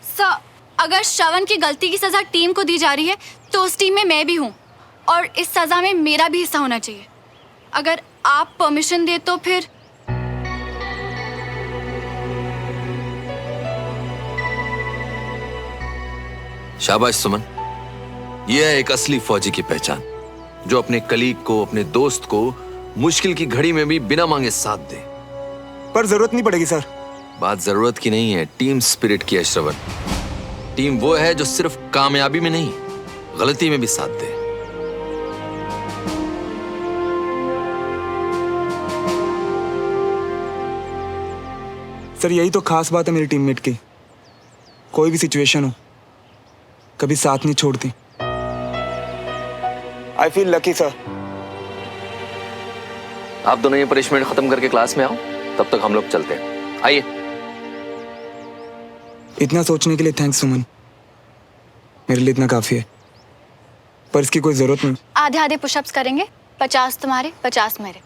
Sir, अगर श्रवण की गलती की सजा टीम को दी जा रही है तो उस टीम में मैं भी हूँ और इस सजा में मेरा भी हिस्सा होना चाहिए। अगर आप परमिशन दे तो फिर। शाबाश सुमन, यह है एक असली फौजी की पहचान, जो अपने कलीग को, अपने दोस्त को मुश्किल की घड़ी में भी बिना मांगे साथ दे। पर जरूरत नहीं पड़ेगी सर। बात जरूरत की नहीं है, टीम स्पिरिट की है श्रवण। टीम वो है जो सिर्फ कामयाबी में नहीं, गलती में भी साथ दे। सर यही तो खास बात है मेरी टीममेट की, कोई भी सिचुएशन हो कभी साथ नहीं छोड़ती। I feel lucky sir. आप दोनों ये पनिशमेंट खत्म करके क्लास में आओ, तब तक हम लोग चलते हैं। आइए। इतना सोचने के लिए थैंक्स सुमन, मेरे लिए इतना काफी है, पर इसकी कोई जरूरत नहीं। आधे आधे पुशअप्स करेंगे, 50 तुम्हारे 50 मेरे।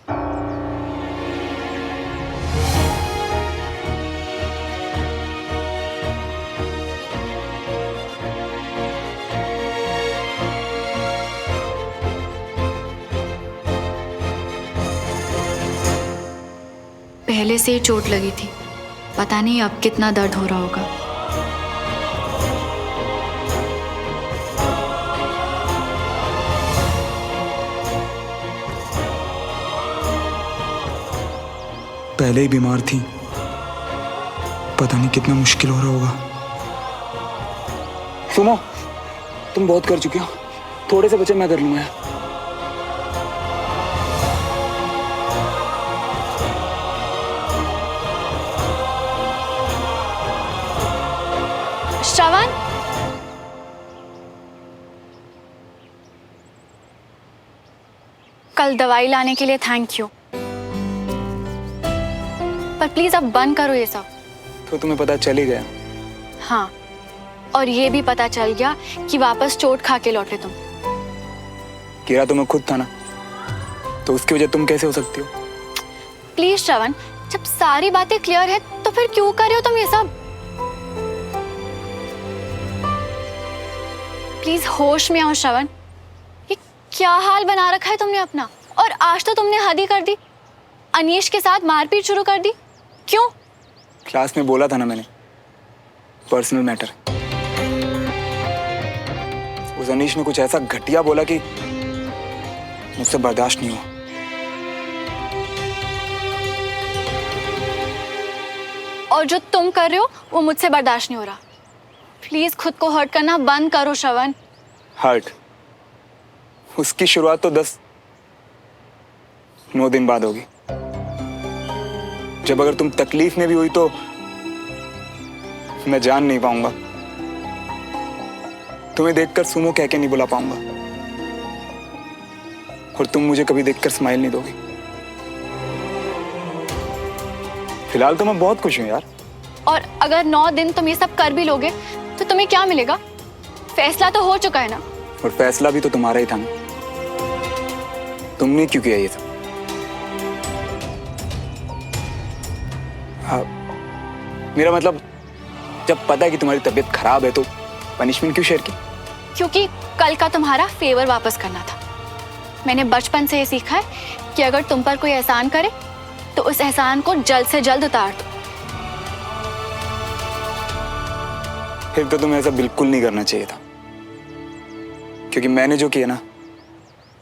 पहले से ही चोट लगी थी, पता नहीं अब कितना दर्द हो रहा होगा। पहले ही बीमार थी, पता नहीं कितना मुश्किल हो रहा होगा। सुनो, तुम बहुत कर चुके हो, थोड़े से बचे मैं कर लूंगा। श्रवण, कल दवाई लाने के लिए थैंक यू, पर प्लीज अब बंद करो ये सब। तो तुम्हें पता चल ही गया। हाँ, और ये भी पता चल गया कि वापस चोट खा के लौटे तुम। गिरा तो मैं खुद था ना, तो उसकी वजह तुम कैसे हो सकती हो? प्लीज श्रवण, जब सारी बातें क्लियर है तो फिर क्यों कर रहे हो तुम ये सब? प्लीज होश में आओ श्रवण। ये क्या हाल बना रखा है तुमने अपना, और आज तो तुमने हद ही कर दी, अनीश के साथ मारपीट शुरू कर दी। क्यों? क्लास में बोला था ना मैंने, पर्सनल मैटर। उस अनीश ने कुछ ऐसा घटिया बोला कि मुझसे बर्दाश्त नहीं हुआ। और जो तुम कर रहे हो वो मुझसे बर्दाश्त नहीं हो रहा। प्लीज खुद को हर्ट करना बंद करो श्रवण। हर्ट? उसकी शुरुआत तो 9 दिन बाद होगी, जब अगर तुम तकलीफ में भी हुई तो मैं जान नहीं पाऊंगा, तुम्हें देखकर सुमो कह के नहीं बुला पाऊंगा, और तुम मुझे कभी देखकर स्माइल नहीं दोगी। फिलहाल तो मैं बहुत खुश हूं यार। और अगर 9 दिन तुम ये सब कर भी लोगे तो तुम्हें क्या मिलेगा? फैसला तो हो चुका है ना। और फैसला भी तो तुम्हारा ही था ना, तुमने क्यों किया ये सब? हाँ, मेरा मतलब, जब पता है कि तुम्हारी तबीयत खराब है तो पनिशमेंट क्यों शेयर की? क्योंकि कल का तुम्हारा फेवर वापस करना था। मैंने बचपन से ये सीखा है कि अगर तुम पर कोई एहसान करे तो उस एहसान को जल्द से जल्द उतार दो। फिर तो तुम्हें ऐसा बिल्कुल नहीं करना चाहिए था, क्योंकि मैंने जो किया ना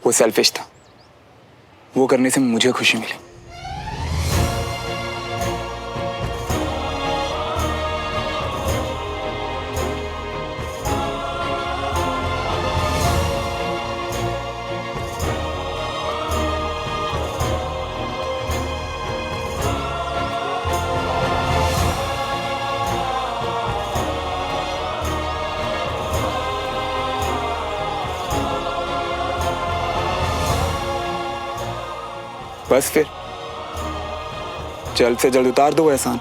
वो सेल्फिश था। वो करने से मुझे खुशी मिली। बस फिर जल्द से जल्द उतार दो वो एहसान।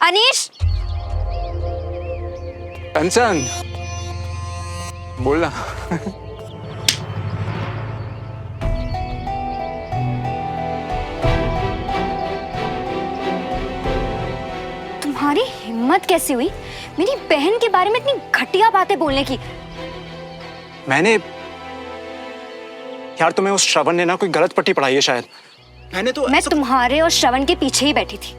अनीश! कंचन, बोलना। हिम्मत कैसी हुई मेरी बहन के बारे में इतनी घटिया बातें बोलने की? मैंने यार तुम्हें उस श्रवण ने ना कोई गलत पट्टी पढ़ाई है शायद। मैंने तो मैं तुम्हारे और श्रवण के पीछे ही बैठी थी,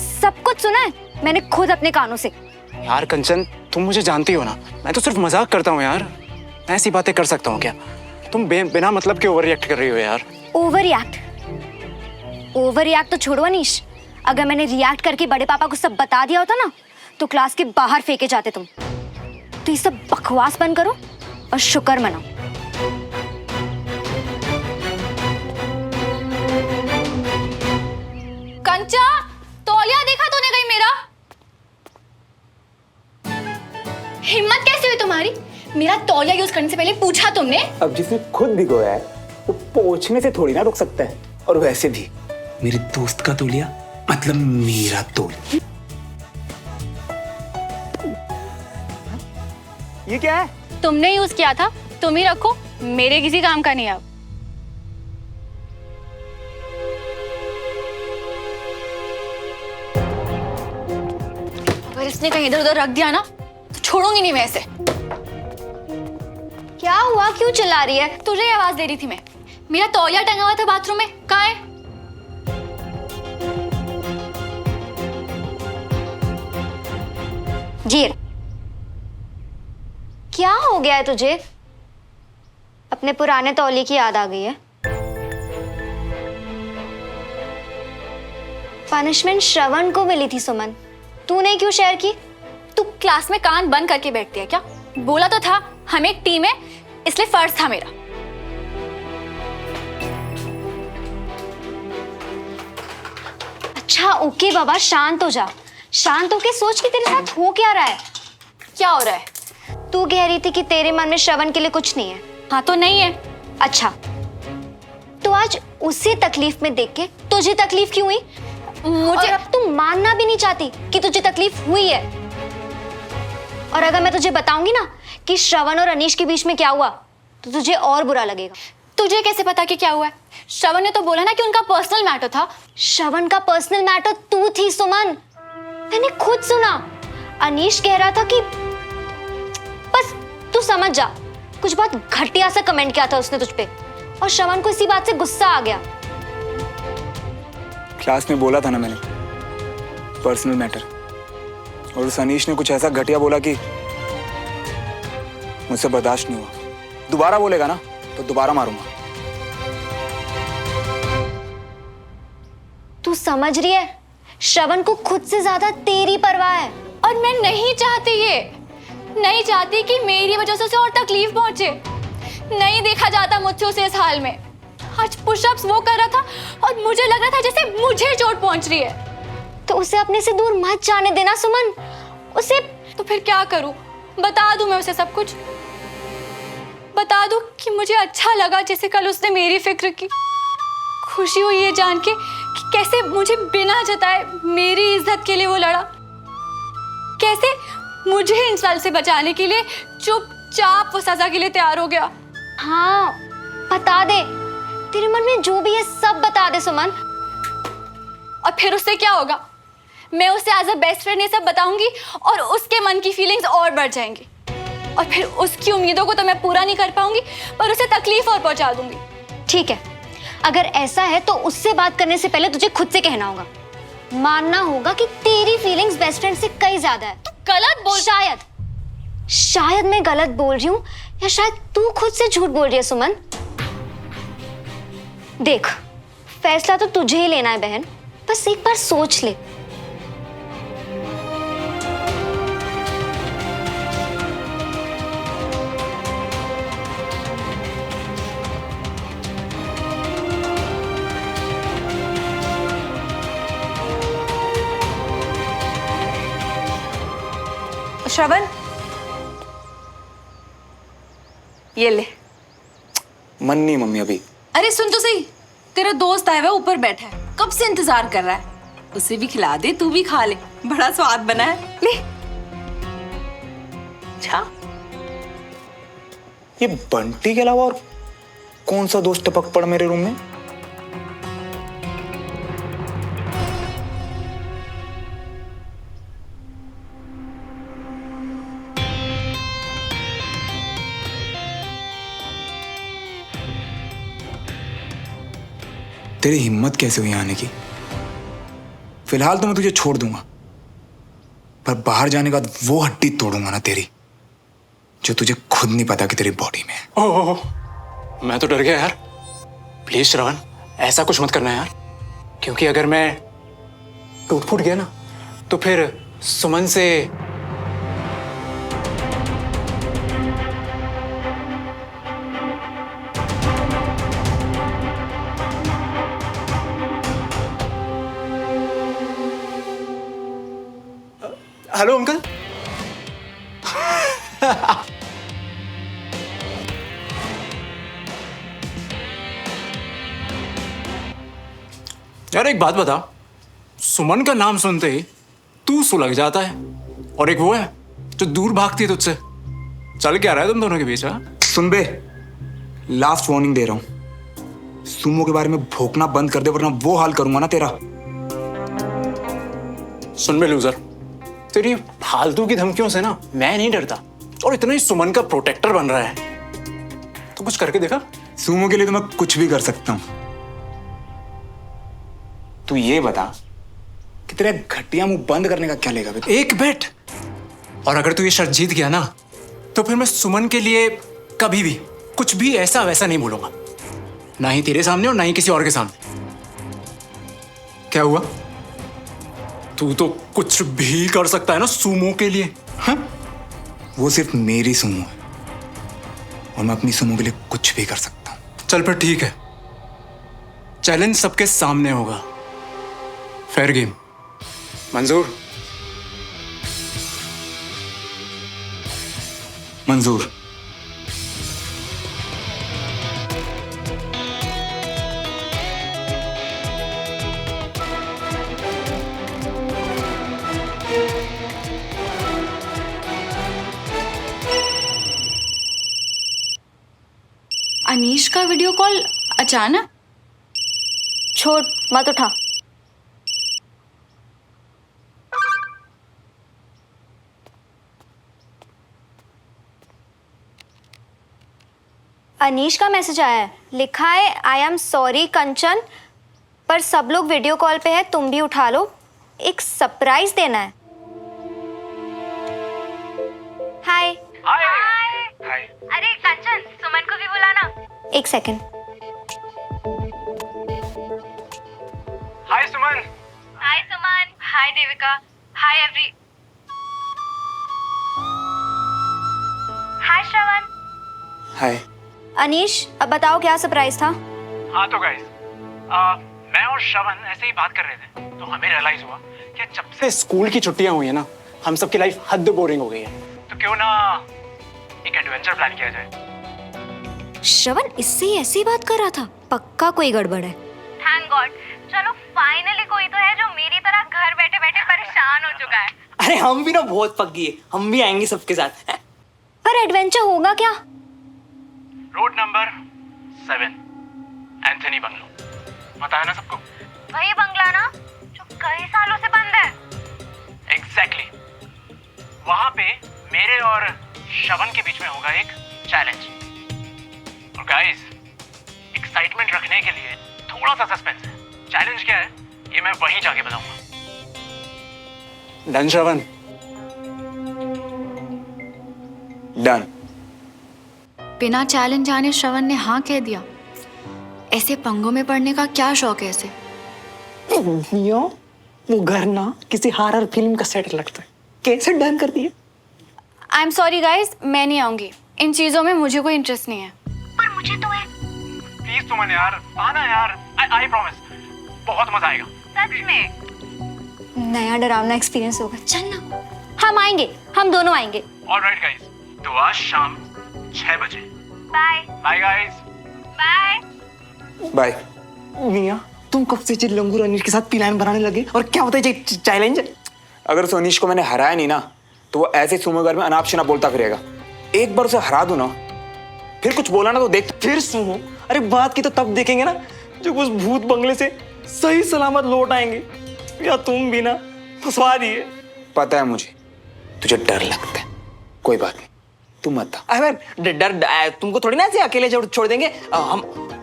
सब कुछ सुना है मैंने खुद अपने कानों से। यार कंचन, तुम मुझे जानती हो ना, मैं तो सिर्फ मजाक करता हूँ यार। मैं ऐसी बातें कर सकता हूँ क्या? तुम बिना मतलब के ओवर रिएक्ट कर रही हो यार। ओवर रिएक्ट तो छोड़ो अनीश, अगर मैंने रिएक्ट करके बड़े पापा को सब बता दिया होता ना तो क्लास के बाहर फेंके जाते तुम। तो ये सब बकवास बंद करो और शुक्र मनाओ। कंचा, तौलिया देखा तूने कहीं मेरा? हिम्मत कैसे हुई तुम्हारी? मेरा तौलिया यूज करने से पहले पूछा तुमने? अब जिसने खुद भिगोया है वो पोंछने से थोड़ी ना रुक सकता है। और वैसे भी मेरे दोस्त का तौलिया मतलब मेरा तौलिया। ये क्या है? तुमने यूज किया था, तुम ही रखो, मेरे किसी काम का नहीं। अब अगर इसने कहीं इधर उधर रख दिया ना तो छोड़ूंगी नहीं मैं इसे। क्या हुआ, क्यों चिल्ला रही है? तुझे ही आवाज दे रही थी मैं। मेरा तौलिया टंगा हुआ था बाथरूम में, कहाँ है? जी क्या हो गया है तुझे? अपने पुराने तौलिए की याद आ गई है? पनिशमेंट श्रवण को मिली थी सुमन, तूने क्यों शेयर की? तू क्लास में कान बंद करके बैठती है क्या? बोला तो था हम एक टीम है, इसलिए फर्ज था मेरा। अच्छा ओके बाबा, शांत हो जा। शांत होके सोच कि तेरे साथ हो क्या रहा है। क्या हो रहा है? तू कह रही थी कि तेरे मन में श्रवण के लिए कुछ नहीं है। हाँ तो नहीं है। अच्छा, तो आज उसे तकलीफ में देख के तुझे तकलीफ क्यों हुई? मुझे और अब तू मानना भी नहीं चाहती कि तुझे तकलीफ हुई है। और अगर मैं तुझे बताऊंगी ना कि श्रवण और अनीश के बीच में क्या हुआ तो तुझे और बुरा लगेगा। तुझे कैसे पता कि क्या हुआ है? श्रवण ने तो बोला ना कि उनका पर्सनल मैटर था। श्रवण का पर्सनल मैटर तू थी सुमन, मैंने खुद सुना। अनीश कह रहा था कि बस तू समझ जा, कुछ बहुत घटिया सा कमेंट किया था उसने तुझ पे और श्रवण को इसी बात से गुस्सा आ गया। क्लास में बोला था ना मैंने, पर्सनल मैटर। और उस अनीश ने कुछ ऐसा घटिया बोला कि मुझसे बर्दाश्त नहीं हुआ। दोबारा बोलेगा ना तो दोबारा मारूंगा। तू समझ रही है, श्रवण को खुद से ज्यादा तेरी परवाह है। और मैं नहीं चाहती ये, नहीं चाहती कि मेरी वजह से उसे और तकलीफ पहुंचे। नहीं देखा जाता मुझसे उसे इस हाल में। आज पुशअप्स वो कर रहा था और मुझे लग रहा था जैसे मुझे चोट पहुंच रही है। तो उसे अपने से दूर मत जाने देना सुमन। उसे तो फिर क्या करूं? बता दूं मैं उसे सब कुछ? बता दूं कि मुझे अच्छा लगा जैसे कल उसने मेरी फिक्र की? खुशी हुई ये जान के कि कैसे मुझे बिना जताए मेरी इज्जत के लिए वो लड़ा, कैसे मुझे इंसल्ट से बचाने के लिए चुपचाप वो सजा के लिए तैयार हो गया। हाँ बता दे, तेरे मन में जो भी है सब बता दे सुमन। और फिर उससे क्या होगा? मैं उसे एज अ बेस्ट फ्रेंड ये सब बताऊंगी और उसके मन की फीलिंग्स और बढ़ जाएंगी। और फिर उसकी उम्मीदों को तो मैं पूरा नहीं कर पाऊंगी पर उसे तकलीफ और पहुंचा दूंगी। ठीक है, अगर ऐसा है तो उससे बात करने से पहले तुझे खुद से कहना होगा, मानना होगा कि तेरी फीलिंग्स बेस्ट फ्रेंड से कई ज्यादा है। गलत बोल। शायद मैं गलत बोल रही हूँ या शायद तू खुद से झूठ बोल रही है सुमन। देख, फैसला तो तुझे ही लेना है बहन, बस एक बार सोच ले। श्रवण, ये ले। मन नहीं मम्मी अभी। अरे सुन तो सही, तेरा दोस्त आया हुआ ऊपर बैठा है, कब से इंतजार कर रहा है। उसे भी खिला दे, तू भी खा ले, बड़ा स्वाद बना है। ले। अच्छा, ये बंटी के अलावा और कौन सा दोस्त टपक पड़ा मेरे रूम में? तेरी हिम्मत कैसे हुई आने की? फिलहाल तो मैं तुझे छोड़ दूंगा, पर बाहर जाने के बाद वो हड्डी तोड़ूंगा ना तेरी, जो तुझे खुद नहीं पता कि तेरी बॉडी में है। ओह, मैं तो डर गया यार। प्लीज श्रवण, ऐसा कुछ मत करना यार, क्योंकि अगर मैं टूट फूट गया ना तो फिर सुमन से हेलो अंकल। यार एक बात बता, सुमन का नाम सुनते ही तू सुलग जाता है, और एक वो है जो दूर भागती है तुझसे। चल क्या रहा है तुम दोनों के बीच? हाँ, सुन बे, लास्ट वार्निंग दे रहा हूं, सुमो के बारे में भोंकना बंद कर दे, वरना वो हाल करूंगा ना तेरा। सुन बे लूजर, तेरी फालतू की धमकियों से ना मैं नहीं डरता, और इतना ही सुमन का प्रोटेक्टर बन रहा है तो कुछ करके देखा। सुमो के लिए तो मैं कुछ भी कर सकता हूं। तू ये बता कि तेरा घटिया मुंह बंद करने का क्या लेगा बे? एक बेट, और अगर तू ये शर्त जीत गया ना तो फिर मैं सुमन के लिए कभी भी कुछ भी ऐसा वैसा नहीं बोलूंगा, ना ही तेरे सामने और ना ही किसी और के सामने। क्या हुआ? तू तो कुछ भी कर सकता है ना सुमो के लिए। हाँ? वो सिर्फ मेरी सुमो है, और मैं अपनी सुमो के लिए कुछ भी कर सकता हूं। चल फिर ठीक है, चैलेंज सबके सामने होगा, फेयर गेम। मंजूर? मंजूर। अनीश का वीडियो कॉल अचानक? छोड़, मत उठा। अनीश का मैसेज आया है, लिखा है आई एम सॉरी कंचन, पर सब लोग वीडियो कॉल पे है, तुम भी उठा लो, एक सरप्राइज देना है। हाय। हाय। अरे कंचन, सुमन को भी बुलाना। एक सेकंड। हाय सुमन। हाय सुमन। हाय देविका। हाय एवरी। हाय श्रवण। हाय। अनीश, अब बताओ क्या सरप्राइज था? हाँ तो गाइस, मैं और श्रवण ऐसे ही बात कर रहे थे तो हमें रियलाइज हुआ कि जब से स्कूल की छुट्टियां हुई है ना, हम सबकी लाइफ हद बोरिंग हो गई है, तो क्यों ना एक एडवेंचर प्लान किया जाए। श्रवण इससे ही ऐसी बात कर रहा था, पक्का कोई गड़बड़ है। थैंक गॉड, चलो फाइनली कोई तो है जो मेरी तरह घर बैठे बैठे परेशान हो चुका है। अरे हम भी ना बहुत पक गए, हम भी आएंगे सबके साथ। पर एडवेंचर होगा क्या? रोड नंबर 7, एंथनी बंगलो, पता है ना सबको? वही बंगला ना जो कई सालों से बंद है। एग्जैक्टली। वहां पे मेरे और श्रवण के बीच में होगा एक चैलेंज, और गाइस एक्साइटमेंट रखने के लिए थोड़ा सा सस्पेंस है। चैलेंज क्या है ये मैं वहीं जाके बताऊंगा। डन श्रवण? डन। बिना चैलेंज जाने श्रवण ने हाँ कह दिया। ऐसे पंगों में पड़ने का क्या शौक है इसे? वो घर ना किसी हॉरर फिल्म का सेट लगता है, कैसे डन कर दिया। आई एम सॉरी गाइस, मैं नहीं आऊंगी, इन चीजों में मुझे कोई इंटरेस्ट नहीं है। पर मुझे तो है। प्लीज सुमन यार, आना यार, आई प्रॉमिस, बहुत मजा आएगा। सच में नया डरावना एक्सपीरियंस होगा। चल ना, हम आएंगे, हम दोनों आएंगे। ऑलराइट गाइस, तो आज शाम 6 बजे। Bye. Bye guys. Bye. Bye. मियां, तुम कब से चिल्लंगू और अनिश के साथ प्लान बनाने लगे, और क्या होता है चैलेंज? अगर उस अनीश को मैंने हराया नहीं ना, तो वो ऐसे सुमो घर में अनाप शनाप बोलता फिरेगा। एक बार उसे हरा दूं ना, फिर कुछ बोला ना तो देख। फिर सुनो, अरे बात की तो तब देखेंगे ना जब उस भूत बंगले से सही सलामत लौट आएंगे। या तुम भी ना फंसवा दिए। पता है मुझे तुझे डर लगता है, कोई बात नहीं, तू मत आ। अरे डर तुमको थोड़ी ना ऐसे अकेले छोड़ देंगे।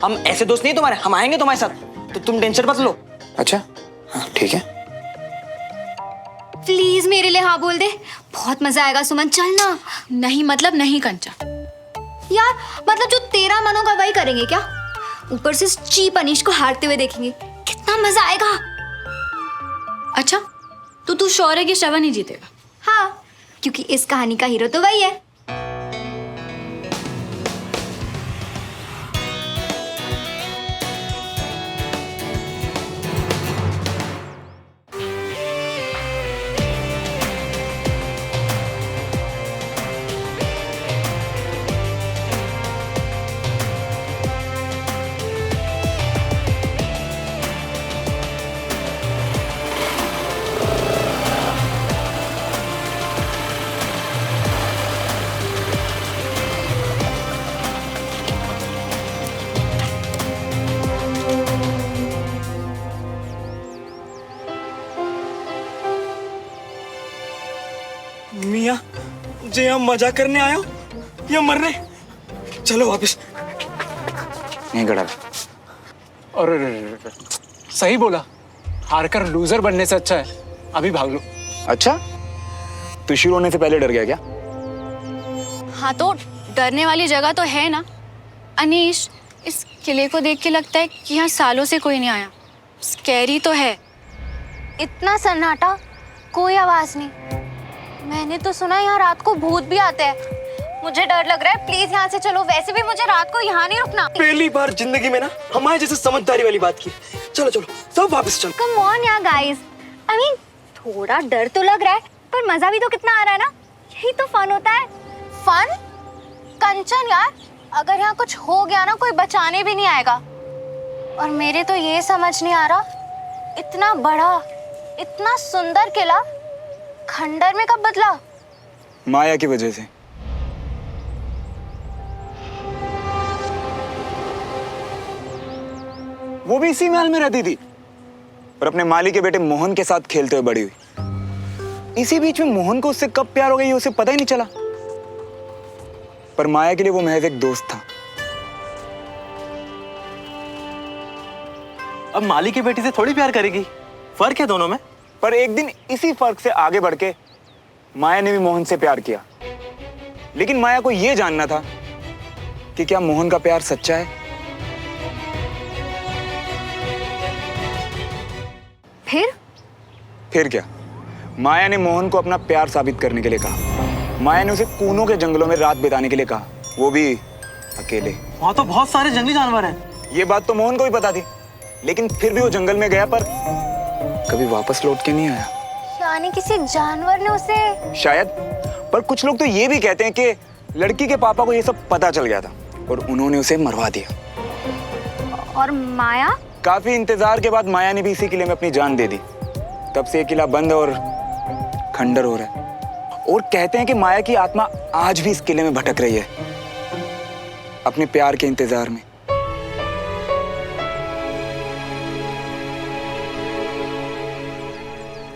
हम ऐसे दोस्त नहीं तुम्हारे, हम आएंगे तुम्हारे साथ। तो तुम टेंशन मत लो। अच्छा हाँ ठीक है। प्लीज मेरे लिए हाँ बोल दे, बहुत मजा आएगा सुमन, चल ना। नहीं मतलब नहीं कंचा। यार मतलब जो तेरा मन होगा वही करेंगे क्या? ऊपर से चीप अनीश को हारते हुए देखेंगे, कितना मजा आएगा। अच्छा तो तू श्योर है कि श्रवण ही जीतेगा? हाँ, क्योंकि इस कहानी का हीरो तो वही है। मियाँ जे हम मजा करने आयो या मरने? चलो वापस। नहीं गड़ा। और सही बोला, हारकर लूजर बनने से अच्छा है अभी भाग लो। अच्छा तू शुरू होने से पहले डर गया क्या? हाँ तो डरने वाली जगह तो है ना अनीश। इस किले को देख के लगता है कि यहाँ सालों से कोई नहीं आया। स्कैरी तो है। इतना सन्नाटा, कोई आवाज नहीं। मैंने तो सुना यहाँ रात को भूत भी आते हैं। मुझे डर लग रहा है, प्लीज यहाँ से चलो। वैसे भी मुझे रात को यहाँ नहीं रुकना। पहली बार जिंदगी में ना हमारे जैसे समझदारी वाली बात की। चलो चलो सब वापस चलो। कम ऑन यार गाइस, आई मीन थोड़ा डर तो लग रहा है पर मजा भी तो कितना आ रहा है ना। यही तो फन होता है। फन? कंचन यार, अगर यहाँ कुछ हो गया ना कोई बचाने भी नहीं आएगा। और मेरे तो ये समझ नहीं आ रहा, इतना बड़ा इतना सुंदर किला खंडर में कब बदला? माया की वजह से। वो भी इसी महल में रहती थी और अपने माली के बेटे मोहन के साथ खेलते हुए बड़ी हुई। इसी बीच में मोहन को उससे कब प्यार हो गई उसे पता ही नहीं चला। पर माया के लिए वो महज एक दोस्त था। अब माली की बेटी से थोड़ी प्यार करेगी, फर्क है दोनों में। पर एक दिन इसी फर्क से आगे बढ़ के माया ने भी मोहन से प्यार किया। लेकिन माया को यह जानना था कि क्या मोहन का प्यार सच्चा है। फिर क्या, माया ने मोहन को अपना प्यार साबित करने के लिए कहा। माया ने उसे कूनों के जंगलों में रात बिताने के लिए कहा, वो भी अकेले। वहाँ तो बहुत सारे जंगली जानवर हैं। ये बात तो मोहन को भी पता थी, लेकिन फिर भी वो जंगल में गया पर कभी वापस लौट के नहीं आया। यानी किसी जानवर ने उसे शायद। पर कुछ लोग तो ये भी कहते हैं कि लड़की के पापा को ये सब पता चल गया था और उन्होंने उसे मरवा दिया। और माया? काफी इंतजार के बाद माया ने भी इसी किले में अपनी जान दे दी। तब से ये किला बंद और खंडर हो रहा है। और कहते हैं कि माया की आत्मा आज भी इस किले में भटक रही है, अपने प्यार के इंतजार में।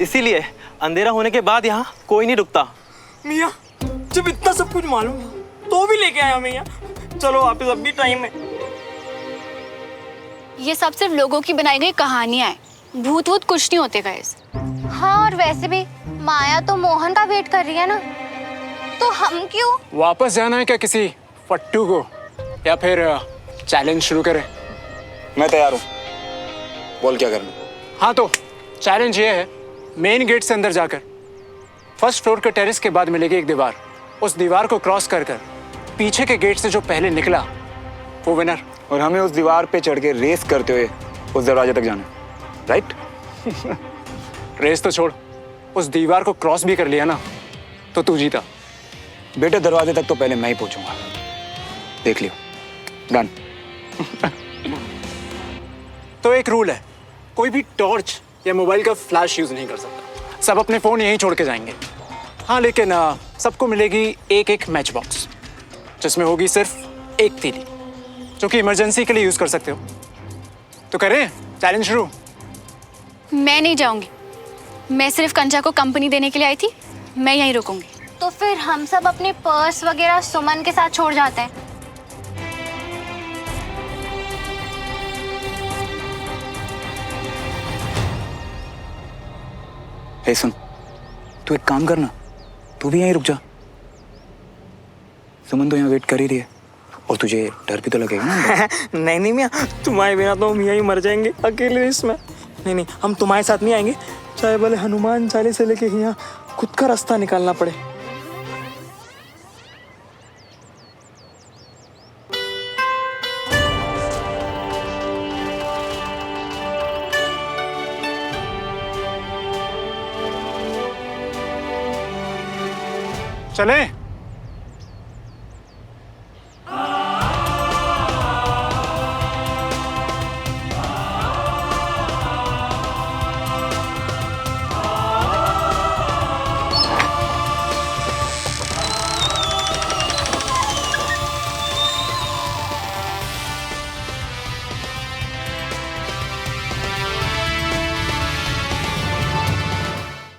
इसीलिए अंधेरा होने के बाद यहाँ कोई नहीं रुकता। मियाँ जब इतना सब कुछ मालूम है तो भी लेके आया मियाँ। चलो वापस, अब भी टाइम है। ये सब सिर्फ लोगों की बनाई गई कहानियां हैं। भूत वूत कुछ नहीं होते गाइस। हाँ, और वैसे भी माया तो मोहन का वेट कर रही है ना, तो हम क्यों? वापस जाना है क्या किसी फट्टू को, या फिर चैलेंज शुरू करें? मैं तैयार हूँ, बोल क्या करना। हाँ तो चैलेंज ये है, मेन गेट से अंदर जाकर फर्स्ट फ्लोर के टेरेस के बाद मिलेगी एक दीवार। उस दीवार को क्रॉस कर कर पीछे के गेट से जो पहले निकला वो विनर। और हमें उस दीवार पे चढ़ के रेस करते हुए उस दरवाजे तक जाना, राइट? रेस तो छोड़, उस दीवार को क्रॉस भी कर लिया ना तो तू जीता। बेटे दरवाजे तक तो पहले मैं ही पहुंचूंगा, देख लियो। डन। तो एक रूल है, कोई भी टॉर्च या मोबाइल का फ्लैश यूज नहीं कर सकता। सब अपने फोन यहीं छोड़ के जाएंगे। हाँ लेकिन सबको मिलेगी एक एक मैच बॉक्स, जिसमें होगी सिर्फ एक तीली, जो कि इमरजेंसी के लिए यूज कर सकते हो। तो करें चैलेंज शुरू? मैं नहीं जाऊंगी, मैं सिर्फ कंचा को कंपनी देने के लिए आई थी। मैं यहीं रुकूंगी। तो फिर हम सब अपने पर्स वगैरह सुमन के साथ छोड़ जाते हैं। हे सुन, तू एक काम करना, तू भी यहीं रुक जा। सुमन तो यहाँ वेट कर ही रही है और तुझे डर भी तो लगेगा ना अंदर। नहीं नहीं मियाँ, तुम्हारे बिना तो हम यहीं मर जाएंगे अकेले इसमें। नहीं नहीं, हम तुम्हारे साथ नहीं आएंगे, चाहे भले हनुमान चालीसा से लेके यहाँ खुद का रास्ता निकालना पड़े। चले